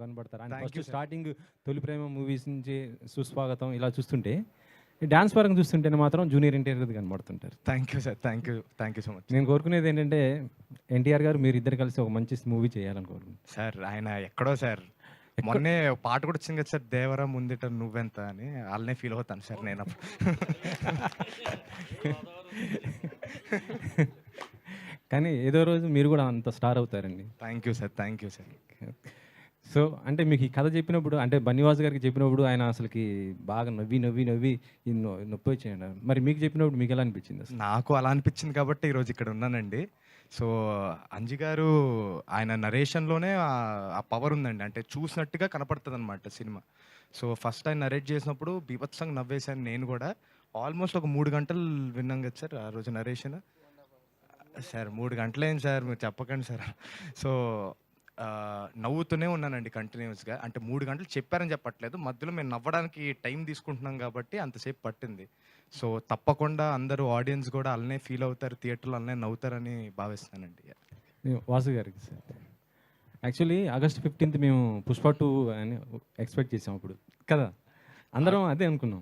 కనబడతారు. ఆయన thank first you sir. Starting 'తొలి ప్రేమ' మూవీస్ నుంచి 'సుస్వాగతం' ఇలా చూస్తుంటే, ఈ డాన్స్ పరంగా చూస్తుంటేనే మాత్రం జూనియర్ ఎన్టీఆర్ కనబడుతుంటారు. Thank you sir. Thank you so much. నేను కోరుకునేది ఏంటంటే, ఎన్టీఆర్ గారు మీరిద్దరు కలిసి ఒక మంచి మూవీ చేయాలని కోరుకుంటున్నాను. సార్ ఆయన ఎక్కడో సార్ మొన్నే పాట కూడా వచ్చింది కదా సార్, దేవరా ముందిట నువ్వెంత అని. వాళ్ళనే ఫీల్ అవుతాను సార్ నేను అప్పుడు. కానీ ఏదో రోజు మీరు కూడా అంత స్టార్ అవుతారండి. Thank you sir. Thank you sir. So, అంటే మీకు ఈ కథ చెప్పినప్పుడు, అంటే బన్నీవాస్ గారికి చెప్పినప్పుడు ఆయన అసలుకి బాగా నవ్వి ఈ నొప్పి వచ్చేయండి. మరి మీకు చెప్పినప్పుడు మీకు ఎలా అనిపించింది అసలు? నాకు అలా అనిపించింది కాబట్టి ఈరోజు ఇక్కడ ఉన్నానండి. సో, అంజి గారు ఆయన నరేషన్‌లోనే ఆ పవర్ ఉందండి. అంటే చూసినట్టుగా కనపడతదనమాట సినిమా. సో, ఫస్ట్ ఆయన నరేట్ చేసినప్పుడు బీభత్సంగా నవ్వేశాను నేను గూడా. ఆల్మోస్ట్ ఒక 3 గంటలు విన్నాం కదా సార్ ఆ రోజు నరేషన్. సార్ 3 గంటలేంటి సార్, మీరు చెప్పకండి సార్. సో, నవ్వుతూనే ఉన్నానండి కంటిన్యూయస్‌గా. అంటే 3 గంటలు చెప్పారని చెప్పట్లేదు. మధ్యలో మేము నవ్వడానికి టైం తీసుకుంటున్నాం కాబట్టి అంతసేపు పట్టింది. సో, తప్పకుండా అందరూ ఆడియన్స్ గూడా అలానే ఫీల్ అవుతారు. థియేటర్‌లో అలానే నవ్వుతారని భావిస్తున్నానండి. వాసు గారికి సార్. యాక్చువల్లీ ఆగస్ట్ 15th మేము 'పుష్ప 2' అని ఎక్స్పెక్ట్ చేసాం అప్పుడు కదా! అందరం అదే అనుకున్నాం.